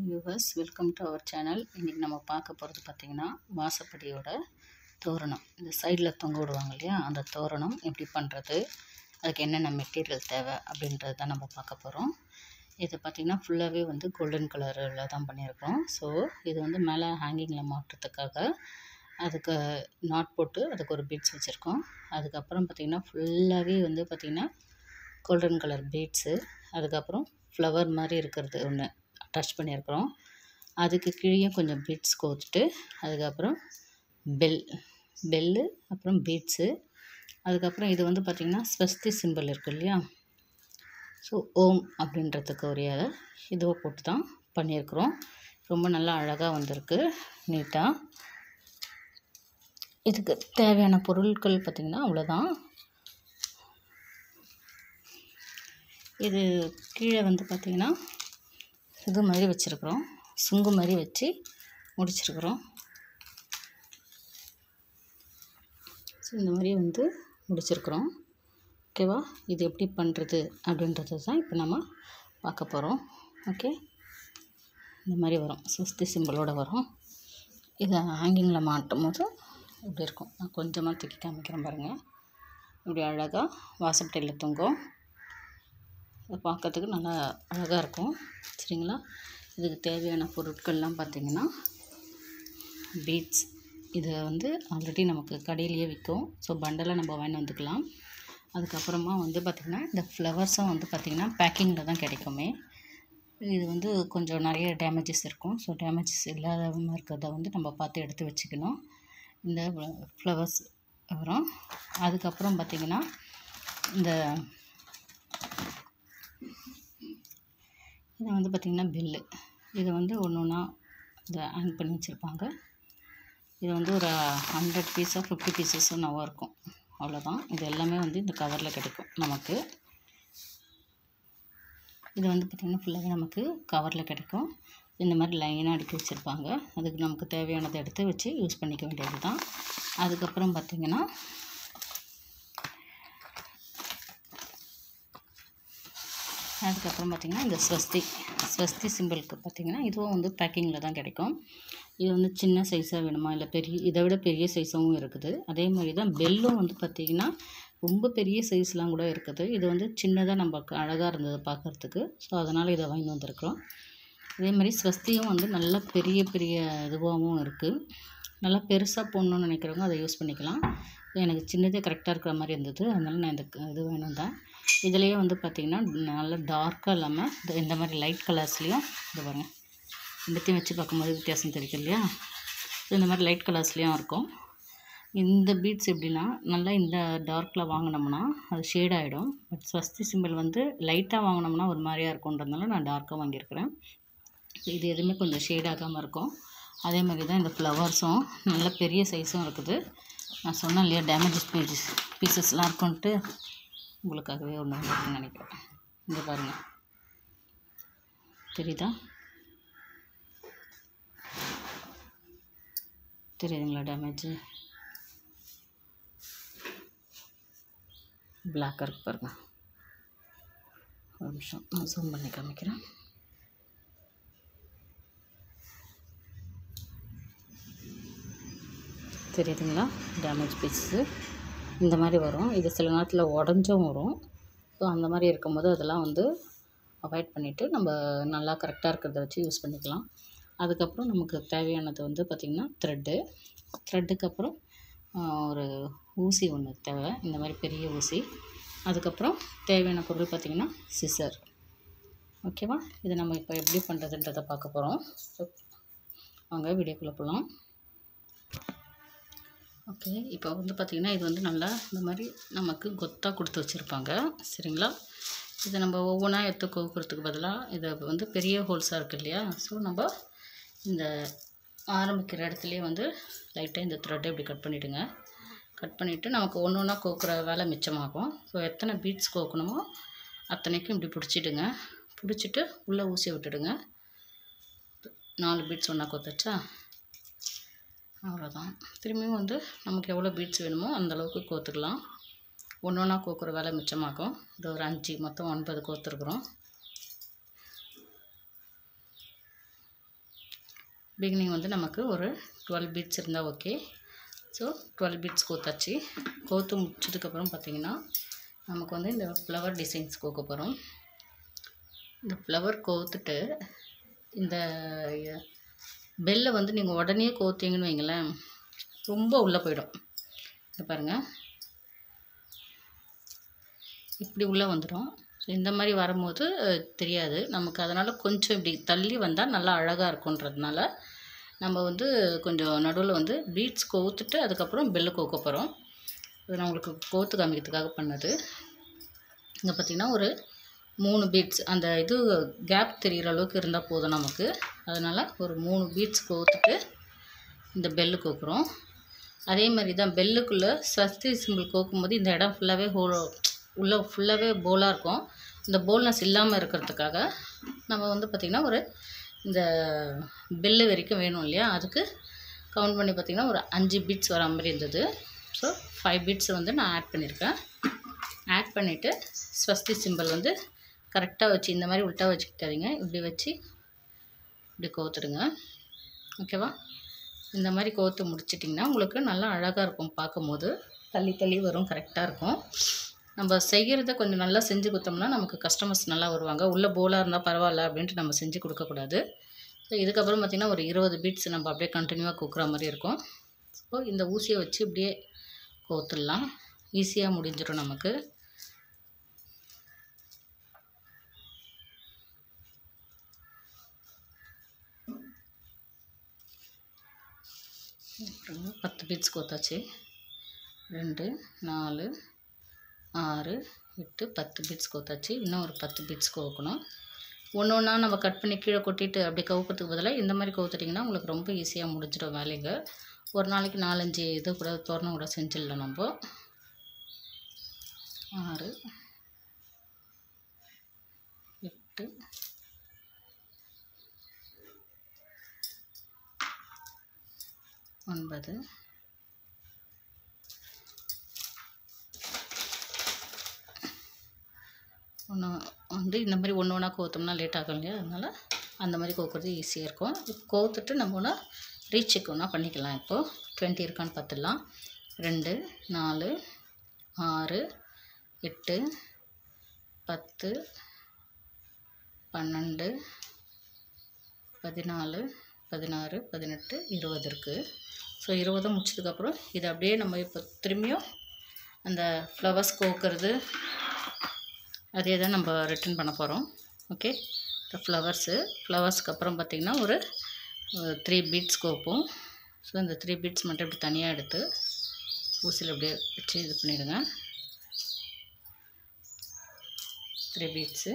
Viewers, welcome to our channel. இன்றைக்கி நம்ம பார்க்க போகிறது பார்த்திங்கன்னா வாசப்படியோட தோரணம். இந்த சைடில் தொங்க விடுவாங்க இல்லையா, அந்த தோரணம் எப்படி பண்ணுறது, அதுக்கு என்னென்ன மெட்டீரியல் தேவை அப்படின்றது தான் நம்ம பார்க்க போகிறோம். இது பார்த்திங்கன்னா ஃபுல்லாகவே வந்து கோல்டன் கலரில் தான் பண்ணியிருக்கோம். ஸோ இது வந்து மேலே ஹேங்கிங்கில் மாட்டுறதுக்காக அதுக்கு நாட் போட்டு அதுக்கு ஒரு பீட்ஸ் வச்சுருக்கோம். அதுக்கப்புறம் பார்த்திங்கன்னா ஃபுல்லாகவே வந்து பார்த்திங்கன்னா கோல்டன் கலர் பீட்ஸு, அதுக்கப்புறம் ஃப்ளவர் மாதிரி இருக்கிறது ஒன்று அட்டாச் பண்ணியிருக்கிறோம். அதுக்கு கீழே கொஞ்சம் பீட்ஸ் கோத்துட்டு அதுக்கப்புறம் பெல்லு அப்புறம் பீட்ஸு, அதுக்கப்புறம் இது வந்து பார்த்திங்கன்னா ஸ்வஸ்தி சிம்பிள் இருக்குது இல்லையா, ஸோ ஓம் அப்படின்றதுக்கு ஒரு இதுவை போட்டு தான் பண்ணியிருக்கிறோம். ரொம்ப நல்லா அழகாக வந்திருக்கு, நீட்டாக. இதுக்கு தேவையான பொருட்கள் பார்த்திங்கன்னா அவ்வளோதான். இது கீழே வந்து பார்த்திங்கன்னா இது மாதிரி வச்சுருக்குறோம், சுங்கு மாதிரி வச்சு முடிச்சிருக்கிறோம். ஸோ இந்த மாதிரி வந்து முடிச்சிருக்கிறோம். ஓகேவா, இது எப்படி பண்ணுறது அப்படின்றது தான் இப்போ நம்ம பார்க்க போகிறோம். ஓகே, இந்த மாதிரி வரும், ஸ்வஸ்தி சிம்பிளோடு வரும். இதை ஹேங்கிங்கில் மாட்டும் போது இப்படி இருக்கும். நான் கொஞ்சமாக தூக்கி காமிக்கிறேன் பாருங்கள். இப்படி அழகாக வாசப்படியில் தொங்கும். அதை பார்க்கறதுக்கு நல்லா அழகாக இருக்கும். சரிங்களா, இதுக்கு தேவையான பொருட்கள்லாம் பார்த்திங்கன்னா பீட்ஸ், இதை வந்து ஆல்ரெடி நமக்கு கடையிலேயே விற்கும். ஸோ பண்டலாக நம்ம வாங்கி வந்துக்கலாம். அதுக்கப்புறமா வந்து பார்த்திங்கன்னா இந்த ஃப்ளவர்ஸும் வந்து பார்த்திங்கன்னா பேக்கிங்கில் தான் கிடைக்குமே. இது வந்து கொஞ்சம் நிறைய டேமேஜஸ் இருக்கும். ஸோ டேமேஜஸ் இல்லாத இருக்கிறத வந்து நம்ம பார்த்து எடுத்து வச்சுக்கணும். இந்த ஃப்ளவர்ஸ் வரும். அதுக்கப்புறம் பார்த்திங்கன்னா இந்த இது வந்து பார்த்திங்கன்னா பெல்லு, இதை வந்து ஒன்று ஒன்றா இதை ஹேங் பண்ணி வச்சுருப்பாங்க. இது வந்து ஒரு 100 பீஸோ 50 பீசஸோ நல்லா இருக்கும், அவ்வளோதான். இது எல்லாமே வந்து இந்த கவரில் கிடைக்கும் நமக்கு. இது வந்து பார்த்திங்கன்னா ஃபுல்லாகவே நமக்கு கவரில் கிடைக்கும். இந்த மாதிரி லைனாக அடுக்கி வச்சுருப்பாங்க. அதுக்கு நமக்கு தேவையானதை எடுத்து வச்சு யூஸ் பண்ணிக்க வேண்டியது தான். அதுக்கப்புறம் பார்த்திங்கன்னா இந்த ஸ்வஸ்தி சிம்பிளுக்கு பார்த்திங்கன்னா இதுவும் வந்து பேக்கிங்கில் தான் கிடைக்கும். இது வந்து சின்ன சைஸாக வேணுமா, இல்லை இதை விட பெரிய சைஸாகவும் இருக்குது. அதே மாதிரி தான் பெல்லும் வந்து பார்த்திங்கன்னா ரொம்ப பெரிய சைஸ்லாம் கூட இருக்குது. இது வந்து சின்னதாக நமக்கு அழகாக இருந்தது பார்க்குறதுக்கு. ஸோ அதனால் இதை வாங்கி வந்திருக்கிறோம். அதே மாதிரி ஸ்வஸ்தியும் வந்து நல்ல பெரிய பெரிய இதுவாகவும் இருக்குது. நல்லா பெருசாக போடணுன்னு நினைக்கிறவங்க அதை யூஸ் பண்ணிக்கலாம். எனக்கு சின்னதே கரெக்டாக இருக்கிற மாதிரி இருந்தது, அதனால் நான் இது வேணும் தான். இதுலேயே வந்து பார்த்திங்கன்னா நல்லா டார்க்காக இல்லாமல் இந்த மாதிரி லைட் கலர்ஸ்லேயும், இது பாருங்கள், ரெண்டுத்தையும் வச்சு பார்க்கும்போது வித்தியாசம் தெரியும் இல்லையா. இந்த மாதிரி லைட் கலர்ஸ்லேயும் இருக்கும். இந்த பீட்ஸ் எப்படின்னா நல்லா இந்த டார்க்கில் வாங்கினோம்னா அது ஷேட் ஆகிடும். பட் ஸ்வஸ்தி சிம்பிள் வந்து லைட்டாக வாங்கினோம்னா ஒரு மாதிரியாக இருக்குன்றதுனால நான் டார்க்காக வாங்கியிருக்கிறேன். இது எதுவுமே கொஞ்சம் ஷேட் ஆகாமல் இருக்கும். அதே மாதிரி தான் இந்த ஃப்ளவர்ஸும் நல்ல பெரிய சைஸும் இருக்குது. நான் சொன்னேன் இல்லையா, டேமேஜஸ் பீசஸ்லாம் இருக்குன்ட்டு, உங்களுக்காகவே ஒன்று இருக்குன்னு நினைக்கிறேன். இங்கே பாருங்கள், தெரியுதுங்களா டேமேஜு? பிளாக்காக இருக்கு பாருங்கள். ஒரு நிமிஷம் நான் ஜூம் பண்ணி காமிக்கிறேன். தெரியுதுங்களா, டேமேஜ் பீஸு இந்த மாதிரி வரும். இது சில நேரத்தில் உடஞ்சும் வரும். ஸோ அந்த மாதிரி இருக்கும்போது அதெல்லாம் வந்து அவாய்ட் பண்ணிவிட்டு நம்ம நல்லா கரெக்டாக இருக்கிறத வச்சு யூஸ் பண்ணிக்கலாம். அதுக்கப்புறம் நமக்கு தேவையானது வந்து பார்த்திங்கன்னா த்ரெட்டுக்கு அப்புறம் ஒரு ஊசி ஒன்று தேவை, இந்த மாதிரி பெரிய ஊசி. அதுக்கப்புறம் தேவையான பொருள் பார்த்திங்கன்னா சிசர். ஓகேவா, இதை நம்ம இப்போ எப்படி பண்ணுறதுன்றதை பார்க்க போகிறோம். வாங்க வீடியோக்குள்ளே போகலாம். ஓகே, இப்போ வந்து பார்த்திங்கன்னா இது வந்து நல்லா இந்த மாதிரி நமக்கு கொத்தாக கொடுத்து வச்சுருப்பாங்க. சரிங்களா, இதை நம்ம ஒவ்வொன்றா எடுத்து கோக்குறதுக்கு பதிலாக இதை வந்து பெரிய ஹோல்ஸாக இருக்குது இல்லையா. ஸோ நம்ம இந்த ஆரம்பிக்கிற இடத்துலையே வந்து லைட்டாக இந்த த்ரெட்டை இப்படி கட் பண்ணிவிடுங்க. கட் பண்ணிவிட்டு நமக்கு ஒன்று ஒன்றா கோக்குற வேலை மிச்சமாகும். ஸோ எத்தனை பீட்ஸ் கோக்கணுமோ அத்தனைக்கும் இப்படி பிடிச்சிடுங்க. பிடிச்சிட்டு உள்ளே ஊசியை விட்டுடுங்க. 4 பீட்ஸ் ஒன்றா கோத்துச்சா, அவ்வளோதான். திரும்பியும் வந்து நமக்கு எவ்வளோ பீட்ஸ் வேணுமோ அந்தளவுக்கு கோத்துக்கலாம். ஒன்று ஒன்றா கோக்குற வேலை மிச்சமாகும். இது ஒரு 5 மொத்தம் 9 கோத்துருக்குறோம். பிகினிங் வந்து நமக்கு ஒரு 12 பீட்ஸ் இருந்தால் ஓகே. So 12 beads கோத்தாச்சு. கோத்து முடிச்சதுக்கப்புறம் பார்த்திங்கன்னா நமக்கு வந்து இந்த ஃப்ளவர் டிசைன்ஸ் கோக்க போகிறோம். இந்த ஃப்ளவர் கோத்துட்டு இந்த பெல்லை வந்து நீங்கள் உடனே கோத்தீங்கன்னு வைங்களேன், ரொம்ப உள்ளே போயிடும். இதை பாருங்கள், இப்படி உள்ளே வந்துடும். ஸோ இந்த மாதிரி வரும்போது தெரியாது நமக்கு. அதனால் கொஞ்சம் இப்படி தள்ளி வந்தால் நல்லா அழகாக இருக்குன்றதுனால நம்ம வந்து கொஞ்சம் நடுவில் வந்து பீட்ஸ் கோத்துட்டு அதுக்கப்புறம் பெல்லு கோக்க போகிறோம். இது நான் உங்களுக்கு கோத்து காமிக்கிறதுக்காக பண்ணது. இங்கே பார்த்திங்கன்னா ஒரு 3 பீட்ஸ் அந்த இது கேப் தெரிகிற அளவுக்கு இருந்தால் போதும் நமக்கு. அதனால் ஒரு 3 பீட்ஸ் கோத்துட்டு இந்த பெல்லு கோக்குறோம். அதே மாதிரி தான் பெல்லுக்குள்ளே ஸ்வஸ்தி சிம்பிள் கோக்கும்போது இந்த இடம் ஃபுல்லாகவே உள்ளே ஃபுல்லாகவே போலாக இருக்கும். இந்த போல்னஸ் இல்லாமல் இருக்கிறதுக்காக நம்ம வந்து பார்த்திங்கன்னா ஒரு இந்த பெல்லு வரைக்கும் வேணும் இல்லையா, அதுக்கு கவுண்ட் பண்ணி பார்த்திங்கன்னா ஒரு 5 பீட்ஸ் வர மாதிரி இருந்தது. ஸோ 5 பீட்ஸ் வந்து நான் ஆட் பண்ணியிருக்கேன். ஆட் பண்ணிவிட்டு ஸ்வஸ்தி சிம்பிள் வந்து கரெக்டாக வச்சு இந்த மாதிரி உல்ட்டா வச்சுக்காதீங்க, இப்படி வச்சு இப்படி கோத்துடுங்க. ஓகேவா? இந்த மாதிரி கோத்து முடிச்சிட்டிங்கன்னா உங்களுக்கு நல்லா அழகாக இருக்கும். பார்க்கும்போது தள்ளி தள்ளி வரும், கரெக்டாக இருக்கும். நம்ம செய்கிறத கொஞ்சம் நல்லா செஞ்சு கொடுத்தோம்னா நமக்கு கஸ்டமர்ஸ் நல்லா வருவாங்க. உள்ளே போலாக இருந்தால் பரவாயில்ல அப்படின்ட்டு நம்ம செஞ்சு கொடுக்கக்கூடாது. ஸோ இதுக்கப்புறம் பார்த்திங்கன்னா ஒரு 20 பீட்ஸ் நம்ம அப்படியே கண்டினியூவாக கோக்குற மாதிரி இருக்கும். ஸோ இந்த ஊசியை வச்சு இப்படியே கோத்துடலாம், ஈஸியாக முடிஞ்சிடும் நமக்கு. அப்புறம் 10 பீட்ஸ் கோத்தாச்சு. 2 4 6 8 10 பீட்ஸ் கோத்தாச்சு. இன்னும் ஒரு 10 பீட்ஸ் கோக்கணும். ஒன்று ஒன்றா நம்ம கட் பண்ணி கீழே கொட்டிட்டு அப்படி கவுக்கிறதுக்கு பதிலாக இந்த மாதிரி கவுத்துட்டிங்கன்னா உங்களுக்கு ரொம்ப ஈஸியாக முடிஞ்சிடும் வேலைங்க. ஒரு நாளைக்கு 4-5 இது கூட தோரணம் கூட செஞ்சிடலாம் நம்ம. 6 8 9 ஒன்று வந்து இந்த மாதிரி ஒன்று ஒன்றா கோத்தோம்னா லேட் ஆகும் இல்லையா, அதனால் அந்த மாதிரி கோக்கிறது ஈஸியாக இருக்கும். கோத்துட்டு நம்ம ஒன்று ரீசெக் ஒன்றா பண்ணிக்கலாம். இப்போது 20 இருக்கான்னு பார்த்துடலாம். 2 4 6 8 10 12 14 16 18 20 இருக்குது. ஸோ 20 முடிச்சதுக்கப்புறம் இதை அப்படியே நம்ம இப்போ திரும்பியும் அந்த ஃப்ளவர்ஸ் கோக்கிறது அதே தான் நம்ம ரிட்டர்ன் பண்ண போகிறோம். ஓகே, இந்த ஃப்ளவர்ஸ்க்கு அப்புறம் பார்த்திங்கன்னா ஒரு 3 பீட்ஸ் கோப்போம். ஸோ இந்த 3 பீட்ஸ் மட்டும் இப்படி தனியாக எடுத்து ஊசியில் அப்படியே வச்சு இது பண்ணிவிடுங்க. 3 பீட்ஸு.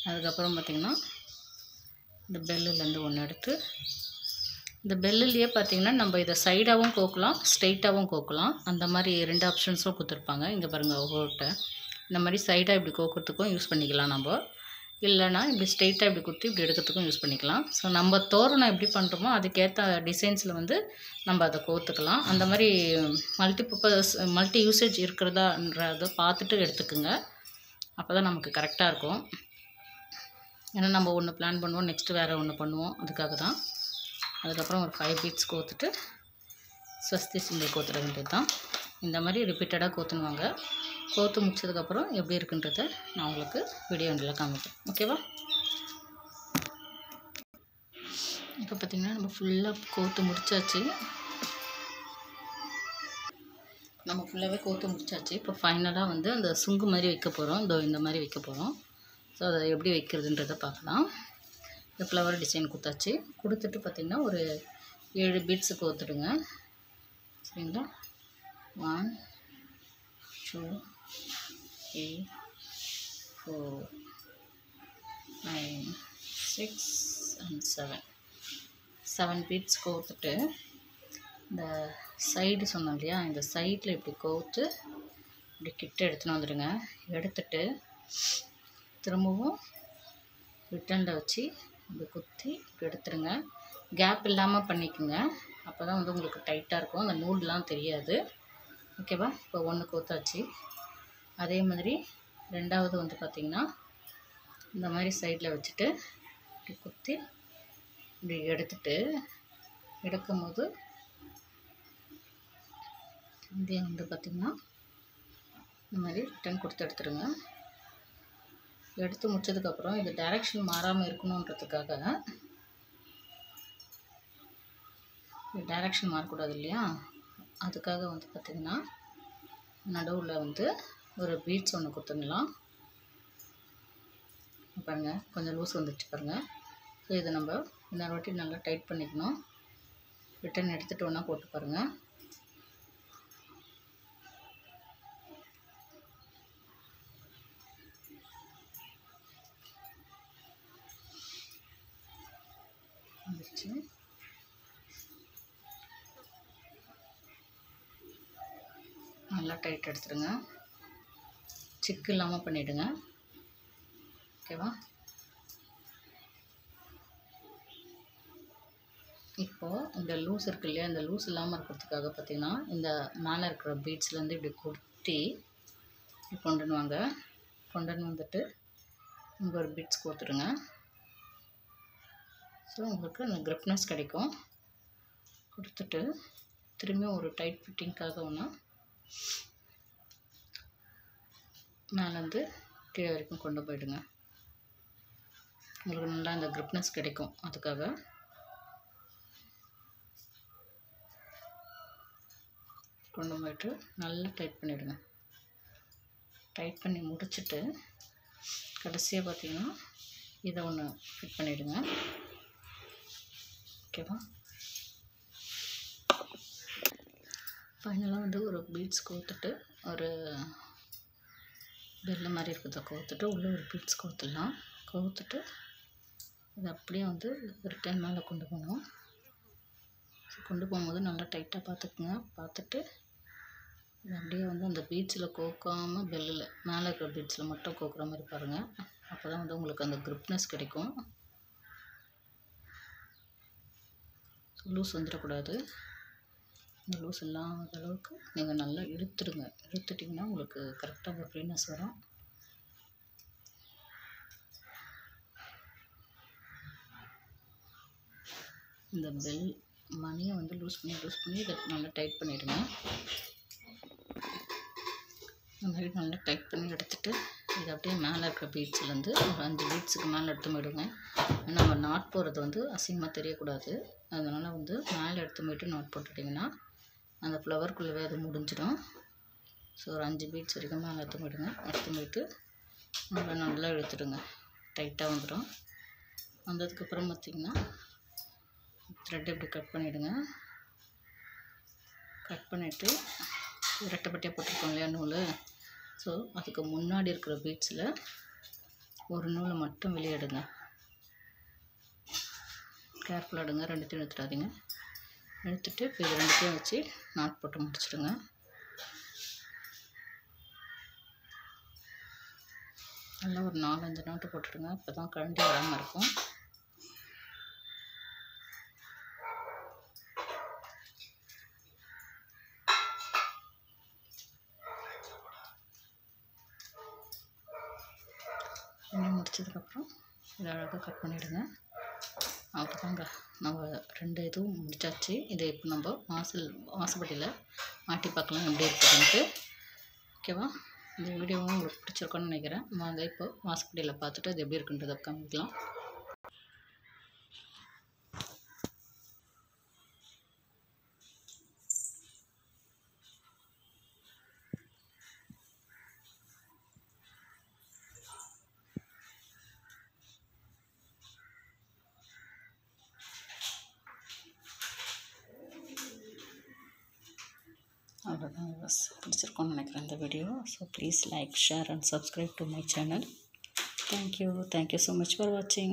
அதுக்கப்புறம் பார்த்திங்கன்னா இந்த பெல்லுலேருந்து ஒன்று எடுத்து, இந்த பெல்லுலேயே பார்த்திங்கன்னா நம்ம இதை சைடாகவும் கோக்கலாம், ஸ்ட்ரெயிட்டாகவும் கோக்கலாம். அந்த மாதிரி 2 ஆப்ஷன்ஸும் கொடுத்துருப்பாங்க. இங்கே பாருங்கள், ஒவ்வொருட்ட இந்த மாதிரி சைடாக இப்படி கோக்கிறதுக்கும் யூஸ் பண்ணிக்கலாம் நம்ம. இல்லைனா இப்படி ஸ்ட்ரெயிட்டாக இப்படி குத்தி இப்படி எடுக்கிறதுக்கும் யூஸ் பண்ணிக்கலாம். ஸோ நம்ம தோரணம் எப்படி பண்ணுறோமோ அதுக்கேற்ற டிசைன்ஸில் வந்து நம்ம அதை கோத்துக்கலாம். அந்த மாதிரி மல்டி யூசேஜ் இருக்கிறதான்றதை பார்த்துட்டு எடுத்துக்குங்க. அப்போ தான் நமக்கு கரெக்டாக இருக்கும். ஏன்னா நம்ம ஒன்று பிளான் பண்ணுவோம், நெக்ஸ்ட்டு வேறு ஒன்று பண்ணுவோம், அதுக்காக தான். அதுக்கப்புறம் ஒரு 5 பீட்ஸ் கோத்துட்டு ஸ்வஸ்தி சிம்பிள் கோத்துட வேண்டியது தான். இந்த மாதிரி ரிப்பீட்டடாக கோத்துனுவாங்க. கோத்து முடிச்சதுக்கப்புறம் எப்படி இருக்குன்றதை நான் உங்களுக்கு வீடியோ ஒன்றில் காமிப்பேன். ஓகேவா? இப்போ பார்த்திங்கன்னா நம்ம ஃபுல்லாக கோத்து முடிச்சாச்சு. நம்ம ஃபுல்லாகவே கோத்து முடிச்சாச்சு. இப்போ ஃபைனலாக வந்து அந்த சுங்கு மாதிரி வைக்க போகிறோம். இந்த மாதிரி வைக்க போகிறோம். ஸோ அதை எப்படி வைக்கிறதுன்றதை பார்க்கலாம். இந்த ஃப்ளவர் டிசைன் கொடுத்தாச்சு. கொடுத்துட்டு பார்த்திங்கன்னா ஒரு 7 பீட்ஸு கோத்துடுங்க. சரிங்களா? 1 2 3 4 9 6 and 7 பீட்ஸ் கோத்துட்டு இந்த சைடு சொன்னோம் இல்லையா, இந்த சைடில் இப்படி கோத்து இப்படி கிட்ட எடுத்துன்னு வந்துடுங்க. எடுத்துட்டு திரும்பவும் ரிட்டனில் வச்சு இப்படி குத்தி இப்படி எடுத்துருங்க. கேப் இல்லாமல் பண்ணிக்கோங்க. அப்போ தான் வந்து உங்களுக்கு டைட்டாக இருக்கும், அந்த நூல்லாம் தெரியாது. ஓகேவா? இப்போ 1 கோத்தாச்சு. அதே மாதிரி 2வது வந்து பார்த்திங்கன்னா இந்த மாதிரி சைடில் வச்சுட்டு இப்படி குத்தி இப்படி எடுக்கும்போது இதே வந்து பார்த்திங்கன்னா இந்த மாதிரி ரிட்டன் கொடுத்து எடுத்துருங்க. எடுத்து முடிச்சதுக்கப்புறம் இது டைரெக்ஷன் மாறாமல் இருக்கணுன்றதுக்காக, டைரெக்ஷன் மாறக்கூடாது இல்லையா, அதுக்காக வந்து பார்த்திங்கன்னா நடுவில் வந்து ஒரு பீட்ஸ் ஒன்று கொடுத்துடலாம். பாருங்கள், கொஞ்சம் லூஸ் வந்துடுச்சு பாருங்கள். ஸோ இதை நம்ம இன்னொரு வாட்டி நல்லா டைட் பண்ணிக்கணும். ரிட்டன் எடுத்துகிட்டு ஒன்றா போட்டு பாருங்கள். வந்துடுச்சு. நல்லா டைட் எடுத்துருங்க. சிக்கு இல்லாமல் பண்ணிவிடுங்க. ஓகேவா? இப்போது இந்த லூஸ் இருக்கு இல்லையா, இந்த லூஸ் இல்லாமல் இருக்கிறதுக்காக பார்த்திங்கன்னா இந்த மேலே இருக்கிற பீட்ஸ்லேருந்து இப்படி கொட்டி இப்படி கொண்டுன்னு வாங்க. கொண்டுன்னு வந்துட்டு இங்கே ஒரு பீட்ஸ் கொடுத்துருங்க. ஸோ உங்களுக்கு அந்த கிரிப்னஸ் கிடைக்கும். கொடுத்துட்டு திரும்பியும் ஒரு டைட் ஃபிட்டிங்காக ஒன்று மேலேருந்து கீழே வரைக்கும் கொண்டு போயிடுங்க. உங்களுக்கு நல்லா அந்த கிரிப்னஸ் கிடைக்கும். அதுக்காக கொண்டு போய்ட்டு நல்லா டைட் பண்ணிவிடுங்க. டைட் பண்ணி முடிச்சுட்டு கடைசியாக பார்த்திங்கன்னா இதை ஒன்று ஃபிட் பண்ணிவிடுங்க. ஓகேவா? ஃபைனலாக வந்து ஒரு பீட்ஸ் கோர்த்துட்டு ஒரு பெல்லு மாதிரி இருக்கிறத கோர்த்துட்டு உள்ளே ஒரு பீட்ஸ் கோர்த்துடலாம். கோர்த்துட்டு இது அப்படியே வந்து ரிட்டன் மேலே கொண்டு போகணும். கொண்டு போகும்போது நல்லா டைட்டாக பார்த்துக்குங்க. பார்த்துட்டு இது அப்படியே வந்து அந்த பீட்ஸில் கோக்காமல் பெல்லில் மேலே இருக்கிற பீட்ஸில் மட்டும் கோக்குற மாதிரி பாருங்கள். அப்போ தான் வந்து உங்களுக்கு அந்த கிரிப்னஸ் கிடைக்கும். லூஸ் வந்துடக்கூடாது. இந்த லூஸ் இல்லாத அளவுக்கு நீங்கள் நல்லா இழுத்துடுங்க. இழுத்துட்டிங்கன்னா உங்களுக்கு கரெக்டாக ஒரு ஃப்ரீனஸ் வரும். இந்த பெல் மணியை வந்து லூஸ் பண்ணி இதை நல்லா டைட் பண்ணிவிடுங்க. இந்த மாதிரி நல்லா டைட் பண்ணி எடுத்துகிட்டு இது அப்படியே மேலே இருக்கிற பீட்ஸ்லேருந்து ஒரு 5 பீட்ஸுக்கு மேலே எடுத்து போயிடுங்க. நம்ம நாட் போடுறது வந்து அசிங்கமாக தெரியக்கூடாது. அதனால் வந்து மேலே எடுத்து போய்ட்டு நாட் போட்டுட்டிங்கன்னா அந்த ஃப்ளவருக்குள்ளவே அது முடிஞ்சிடும். ஸோ ஒரு 5 பீட்ஸ் வரைக்கும் மேலே எடுத்து போயிடுங்க. எடுத்து போய்ட்டு நல்லா இழுத்துடுங்க. டைட்டாக வந்துடும். வந்ததுக்கப்புறம் பார்த்திங்கன்னா த்ரெட் இப்படி கட் பண்ணிவிடுங்க. கட் பண்ணிவிட்டு இரட்டைப்பட்டியாக போட்டிருக்கோம் இல்லையா நூல், ஸோ அதுக்கு முன்னாடி இருக்கிற பீட்ஸில் ஒரு நூலை மட்டும் வெளியே எடுங்க. கேர்ஃபுல்லாக எடுங்க, ரெண்டுத்தையும் எடுத்துடாதீங்க. எடுத்துகிட்டு இப்போ இது ரெண்டுத்தையும் வச்சு நாட் போட்டு முடிச்சிடுங்க. நல்லா ஒரு 4-5 நாட்டு போட்டுடுங்க. அப்போ தான் கழண்டி வராமல் இருக்கும். பண்ணி முடிச்சதுக்கப்புறம் இதை அழகாக கட் பண்ணிவிடுங்க. அவ்வளோதாங்க, நம்ம 2 இதுவும் முடிச்சாச்சு. இதை இப்போ நம்ம வாசப்படியில் மாட்டி பார்க்கலாம் எப்படி இருக்குதுன்ட்டு. ஓகேவா? இந்த வீடியோவும் உங்களுக்கு பிடிச்சிருக்கோன்னு நினைக்கிறேன். வாங்க இப்போ வாசப்படியில் பார்த்துட்டு அது எப்படி இருக்குன்றதை காமிக்கலாம். அவ்வளோதான், பிடிச்சிருக்கோன்னு நினைக்கிறேன் இந்த video. So please like, share and subscribe to my channel. Thank you so much for watching.